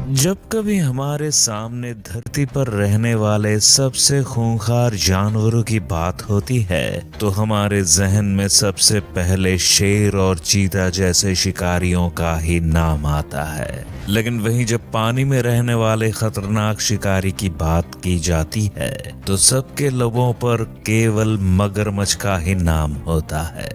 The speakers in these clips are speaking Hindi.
जब कभी हमारे सामने धरती पर रहने वाले सबसे खूंखार जानवरों की बात होती है तो हमारे जहन में सबसे पहले शेर और चीता जैसे शिकारियों का ही नाम आता है। लेकिन वहीं जब पानी में रहने वाले खतरनाक शिकारी की बात की जाती है तो सबके लबों पर केवल मगरमच्छ का ही नाम होता है,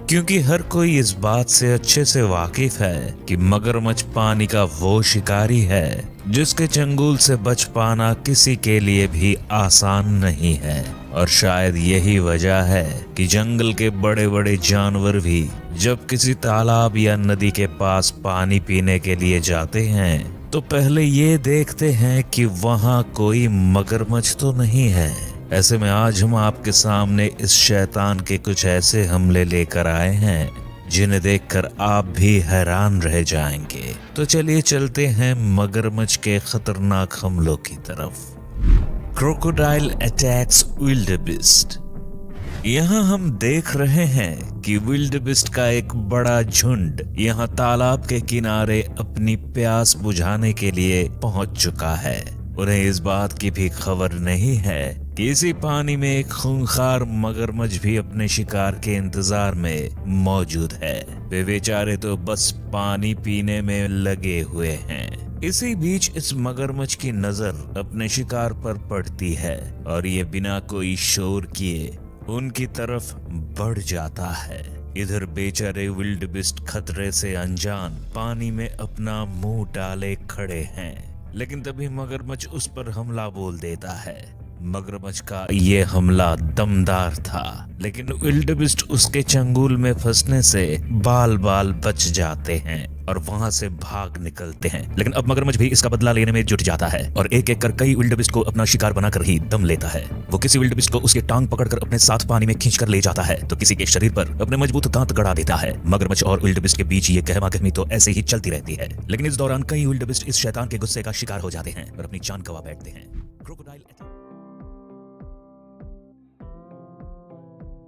क्योंकि हर कोई इस बात से अच्छे से वाकिफ है कि मगरमच्छ पानी का वो शिकारी है जिसके चंगुल से बच पाना किसी के लिए भी आसान नहीं है। और शायद यही वजह है कि जंगल के बड़े बड़े जानवर भी जब किसी तालाब या नदी के पास पानी पीने के लिए जाते हैं तो पहले ये देखते हैं कि वहां कोई मगरमच्छ तो नहीं है। ऐसे में आज हम आपके सामने इस शैतान के कुछ ऐसे हमले लेकर आए हैं जिन्हें देखकर आप भी हैरान रह जाएंगे। तो चलिए चलते हैं मगरमच्छ के खतरनाक हमलों की तरफ। Crocodile attacks wildebeest. यहाँ हम देख रहे हैं कि विल्डेबेस्ट का एक बड़ा झुंड यहाँ तालाब के किनारे अपनी प्यास बुझाने के लिए पहुंच चुका है। उन्हें इस बात की भी खबर नहीं है कि इसी पानी में एक खूंखार मगरमच्छ भी अपने शिकार के इंतजार में मौजूद है। वे बेचारे तो बस पानी पीने में लगे हुए हैं। इसी बीच इस मगरमच्छ की नजर अपने शिकार पर पड़ती है और ये बिना कोई शोर किए उनकी तरफ बढ़ जाता है। इधर बेचारे विल्डेबेस्ट खतरे से अनजान पानी में अपना मुंह डाले खड़े हैं, लेकिन तभी मगरमच्छ उस पर हमला बोल देता है। मगरमच्छ का ये हमला दमदार था, लेकिन विल्डेबेस्ट उसके चंगुल में फंसने से बाल बाल बच जाते हैं और वहां से भाग निकलते हैं। लेकिन अब मगरमच्छ भी इसका बदला लेने में जुट जाता है और एक एक कर कई विल्डेबेस्ट को अपना शिकार बनाकर ही दम लेता है। वो किसी विल्डेबेस्ट को उसकी टांग पकड़कर अपने साथ पानी में खींचकर ले जाता है तो किसी के शरीर पर अपने मजबूत दांत गड़ा देता है। मगरमच्छ और विल्डेबेस्ट के बीच ये गहमागहमी तो ऐसे ही चलती रहती है, लेकिन इस दौरान कई विल्डेबेस्ट इस शैतान के गुस्से का शिकार हो जाते हैं और अपनी जान गंवा बैठते हैं। क्रोकोडाइल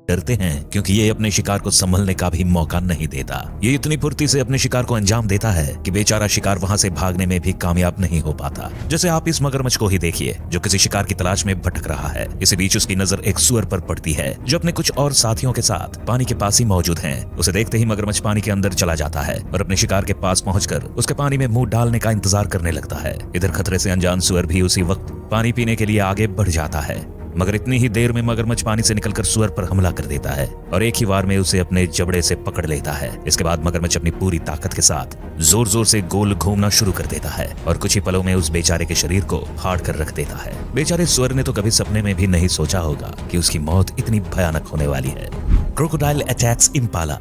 डरते हैं क्योंकि ये अपने शिकार को संभलने का भी मौका नहीं देता। ये इतनी फुर्ती से अपने शिकार को अंजाम देता है कि बेचारा शिकार वहां से भागने में भी कामयाब नहीं हो पाता। जैसे आप इस मगरमच्छ को ही देखिए जो किसी शिकार की तलाश में भटक रहा है। इसी बीच उसकी नजर एक सुअर पर पड़ती है जो अपने कुछ और साथियों के साथ पानी के पास ही मौजूद है। उसे देखते ही मगरमच्छ पानी के अंदर चला जाता है और अपने शिकार के पास पहुंचकर उसके पानी में मुंह डालने का इंतजार करने लगता है। इधर खतरे से अनजान सुअर भी उसी वक्त पानी पीने के लिए आगे बढ़ जाता है, मगर इतनी ही देर में मगरमच्छ पानी से निकलकर सुअर पर हमला कर देता है और एक ही वार में उसे अपने जबड़े से पकड़ लेता है। इसके बाद मगरमच्छ अपनी पूरी ताकत के साथ जोर जोर से गोल घूमना शुरू कर देता है और कुछ ही पलों में उस बेचारे के शरीर को फाड़ कर रख देता है। बेचारे सुअर ने तो कभी सपने में भी नहीं सोचा होगा कि उसकी मौत इतनी भयानक होने वाली है। Crocodile attacks Impala.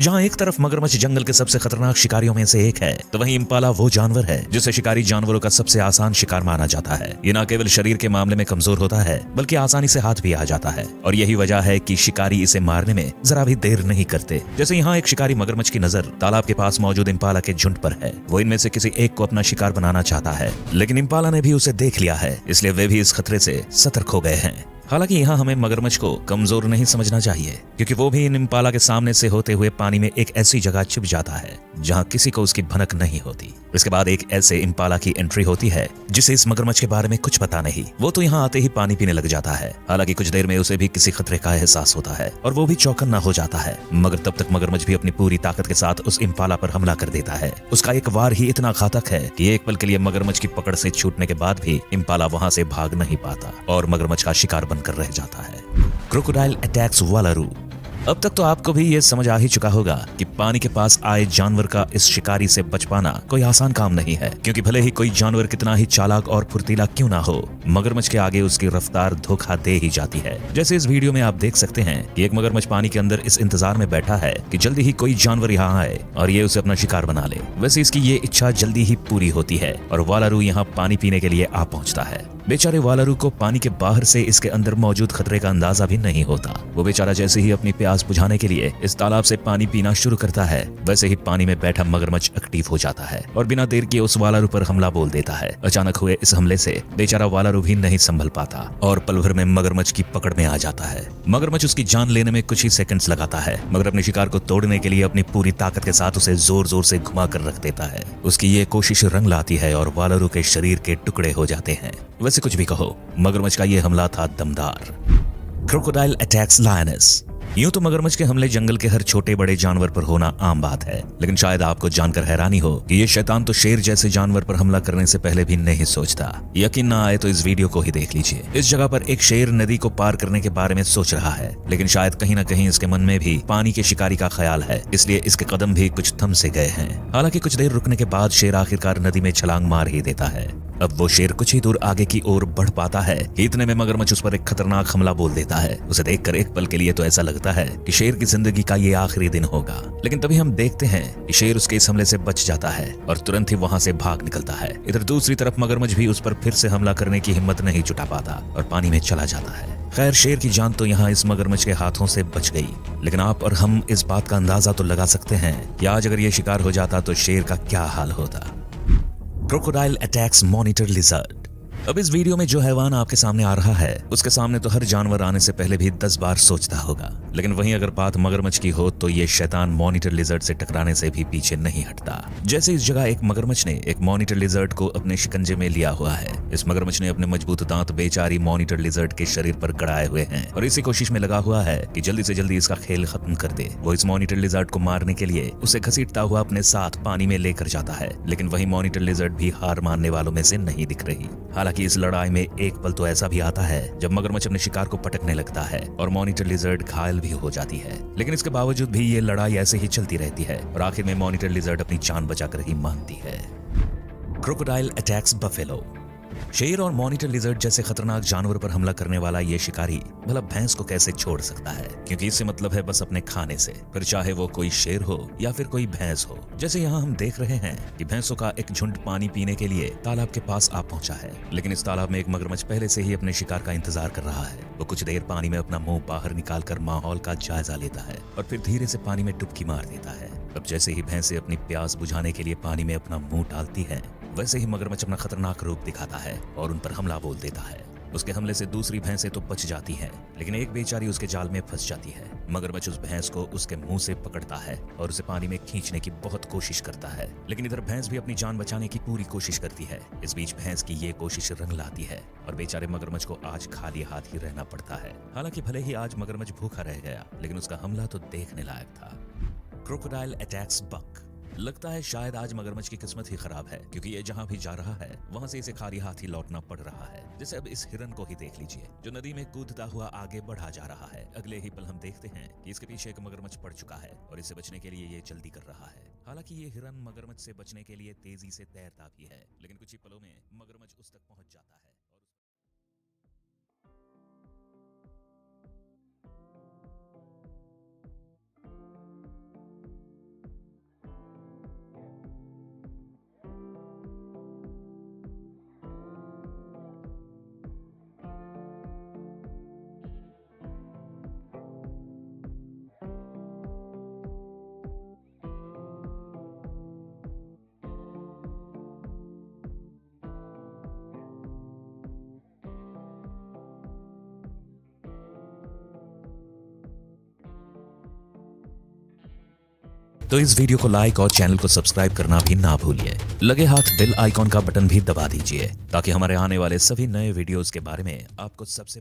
जहां एक तरफ मगरमच्छ जंगल के सबसे खतरनाक शिकारियों में से एक है तो वहीं इम्पाला वो जानवर है जिसे शिकारी जानवरों का सबसे आसान शिकार माना जाता है। ये न केवल शरीर के मामले में कमजोर होता है बल्कि आसानी से हाथ भी आ जाता है और यही वजह है कि शिकारी इसे मारने में जरा भी देर नहीं करते। जैसे यहाँ एक शिकारी मगरमच्छ की नजर तालाब के पास मौजूद इम्पाला के झुंड पर है। वो इनमें से किसी एक को अपना शिकार बनाना चाहता है, लेकिन इम्पाला ने भी उसे देख लिया है, इसलिए वे भी इस खतरे से सतर्क हो गए हैं। हालांकि यहाँ हमें मगरमच्छ को कमजोर नहीं समझना चाहिए, क्योंकि वो भी इन इम्पाला के सामने से होते हुए पानी में एक ऐसी जगह छिप जाता है जहाँ किसी को उसकी भनक नहीं होती। इसके बाद एक ऐसे इम्पाला की एंट्री होती है जिसे इस मगरमच्छ के बारे में कुछ पता नहीं। वो तो यहाँ आते ही पानी पीने लग जाता है। हालांकि कुछ देर में उसे भी किसी खतरे का एहसास होता है और वो भी चौकन्ना हो जाता है, मगर तब तक मगरमच्छ भी अपनी पूरी ताकत के साथ उस इम्पाला पर हमला कर देता है। उसका एक वार ही इतना घातक है कि एक पल के लिए मगरमच्छ की पकड़ से छूटने के बाद भी इम्पाला वहां से भाग नहीं पाता और मगरमच्छ का शिकार बनकर रह जाता है। Crocodile attacks wallaroo. अब तक तो आपको भी ये समझ आ ही चुका होगा कि पानी के पास आए जानवर का इस शिकारी से बच पाना कोई आसान काम नहीं है, क्योंकि भले ही कोई जानवर कितना ही चालाक और फुर्तीला क्यों ना हो, मगरमच्छ के आगे उसकी रफ्तार धोखा दे ही जाती है। जैसे इस वीडियो में आप देख सकते हैं कि एक मगरमच्छ पानी के अंदर इस इंतजार में बैठा है कि जल्दी ही कोई जानवर यहाँ आए और ये उसे अपना शिकार बना ले। वैसे इसकी ये इच्छा जल्दी ही पूरी होती है और वालारू यहाँ पानी पीने के लिए आ पहुंचता है। बेचारे वालारू को पानी के बाहर से इसके अंदर मौजूद खतरे का अंदाजा भी नहीं होता। वो बेचारा जैसे ही अपनी प्यास बुझाने के लिए इस तालाब से पानी पीना शुरू करता है, वैसे ही पानी में बैठा मगरमच्छ एक्टिव हो जाता है और बिना देर किए उस वालारू पर हमला बोल देता है। अचानक हुए इस हमले से बेचारा वालारू भी नहीं संभल पाता और पल भर में मगरमच्छ की पकड़ में आ जाता है। मगरमच्छ उसकी जान लेने में कुछ ही सेकंड्स लगाता है, मगर अपने शिकार को तोड़ने के लिए अपनी पूरी ताकत के साथ उसे जोर जोर से घुमा कर रख देता है। उसकी ये कोशिश रंग लाती है और वालारू के शरीर के टुकड़े हो जाते हैं। वैसे कुछ भी कहो, मगरमच्छ का ये हमला था दमदार। Crocodile attacks lioness. यूं तो मगरमच्छ के हमले जंगल के हर छोटे बड़े जानवर पर होना आम बात है, लेकिन शायद आपको जानकर हैरानी हो कि ये शैतान तो शेर जैसे जानवर पर हमला करने से पहले भी नहीं सोचता। यकीन ना आए तो इस वीडियो को ही देख लीजिए। इस जगह पर एक शेर नदी को पार करने के बारे में सोच रहा है, लेकिन शायद कहीं ना कहीं इसके मन में भी पानी के शिकारी का ख्याल है, इसलिए इसके कदम भी कुछ थम से गए हैं। हालांकि कुछ देर रुकने के बाद शेर आखिरकार नदी में छलांग मार ही देता है। अब वो शेर कुछ ही दूर आगे की ओर बढ़ पाता है, इतने में मगरमच्छ उस पर एक खतरनाक हमला बोल देता है। उसे देखकर एक पल के लिए तो ऐसा लगता है कि शेर की जिंदगी का ये आखिरी दिन होगा, लेकिन तभी हम देखते हैं कि शेर उसके इस हमले से बच जाता है और तुरंत ही वहां से भाग निकलता है। इधर दूसरी तरफ मगरमच्छ भी उस पर फिर से हमला करने की हिम्मत नहीं जुटा पाता और पानी में चला जाता है। खैर, शेर की जान तो यहाँ इस मगरमच्छ के हाथों से बच गई, लेकिन आप और हम इस बात का अंदाजा तो लगा सकते हैं कि आज अगर ये शिकार हो जाता तो शेर का क्या हाल होता। Crocodile attacks monitor lizard. अब इस वीडियो में जो हैवान आपके सामने आ रहा है, उसके सामने तो हर जानवर आने से पहले भी 10 बार सोचता होगा, लेकिन वहीं अगर बात मगरमच्छ की हो तो ये शैतान मॉनिटर लिजर्ड से टकराने से भी पीछे नहीं हटता। जैसे इस जगह एक मगरमच्छ ने एक मॉनिटर लिजर्ड को अपने शिकंजे में लिया हुआ है। इस मगरमच्छ ने अपने मजबूत दांत बेचारी मॉनिटर लिजर्ड के शरीर पर गड़ाए हुए हैं और इसी कोशिश में लगा हुआ है कि जल्दी से जल्दी इसका खेल खत्म कर दे। वो इस मॉनिटर लिजर्ड को मारने के लिए उसे घसीटता हुआ अपने साथ पानी में लेकर जाता है, लेकिन वही मॉनिटर लिजर्ड भी हार मानने वालों में से नहीं दिख रही। हालांकि इस लड़ाई में एक पल तो ऐसा भी आता है जब मगरमच्छ अपने शिकार को पटकने लगता है और मॉनिटर लिजर्ड घायल भी हो जाती है, लेकिन इसके बावजूद भी ये लड़ाई ऐसे ही चलती रहती है और आखिर में मॉनिटर लिजर्ड अपनी जान बचाकर ही मानती है। Crocodile attacks buffalo. शेर और मॉनिटर लिजर्ड जैसे खतरनाक जानवर पर हमला करने वाला ये शिकारी भला भैंस को कैसे छोड़ सकता है, क्योंकि इससे मतलब है बस अपने खाने से, फिर चाहे वो कोई शेर हो या फिर कोई भैंस हो। जैसे यहाँ हम देख रहे हैं कि भैंसों का एक झुंड पानी पीने के लिए तालाब के पास आ पहुंचा है, लेकिन इस तालाब में एक मगरमच्छ पहले से ही अपने शिकार का इंतजार कर रहा है। वो कुछ देर पानी में अपना मुंह बाहर निकालकर माहौल का जायजा लेता है और फिर धीरे से पानी में डुबकी मार देता है। अब जैसे ही भैंसें अपनी प्यास बुझाने के लिए पानी में अपना मुंह डालती है, वैसे ही मगरमच्छ अपना खतरनाक रूप दिखाता है और उन पर हमला बोल देता है। उसके हमले से दूसरी भैंसें तो बच जाती हैं, लेकिन एक बेचारी उसके जाल में फंस जाती है। मगरमच्छ उस भैंस को उसके मुंह से पकड़ता है और उसे पानी में खींचने की बहुत कोशिश करता है, लेकिन इधर भैंस भी अपनी जान बचाने की पूरी कोशिश करती है। इस बीच भैंस की ये कोशिश रंग लाती है और बेचारे मगरमच्छ को आज खाली हाथ ही रहना पड़ता है। हालांकि भले ही आज मगरमच्छ भूखा रह गया, लेकिन उसका हमला तो देखने लायक था। क्रोकोडाइल अटैक्स बक। लगता है शायद आज मगरमच्छ की किस्मत ही खराब है, क्योंकि ये जहां भी जा रहा है वहां से इसे खाली हाथ ही लौटना पड़ रहा है। जैसे अब इस हिरन को ही देख लीजिए, जो नदी में कूदता हुआ आगे बढ़ा जा रहा है। अगले ही पल हम देखते हैं कि इसके पीछे एक मगरमच्छ पड़ चुका है और इससे बचने के लिए ये जल्दी कर रहा है। हालांकि ये हिरन मगरमच्छ से बचने के लिए तेजी से तैरता भी है, लेकिन कुछ ही पलों में मगरमच्छ उस तक पहुंच जाता है। तो इस वीडियो को लाइक और चैनल को सब्सक्राइब करना भी ना भूलिए। लगे हाथ बेल आइकॉन का बटन भी दबा दीजिए, ताकि हमारे आने वाले सभी नए वीडियोस के बारे में आपको सबसे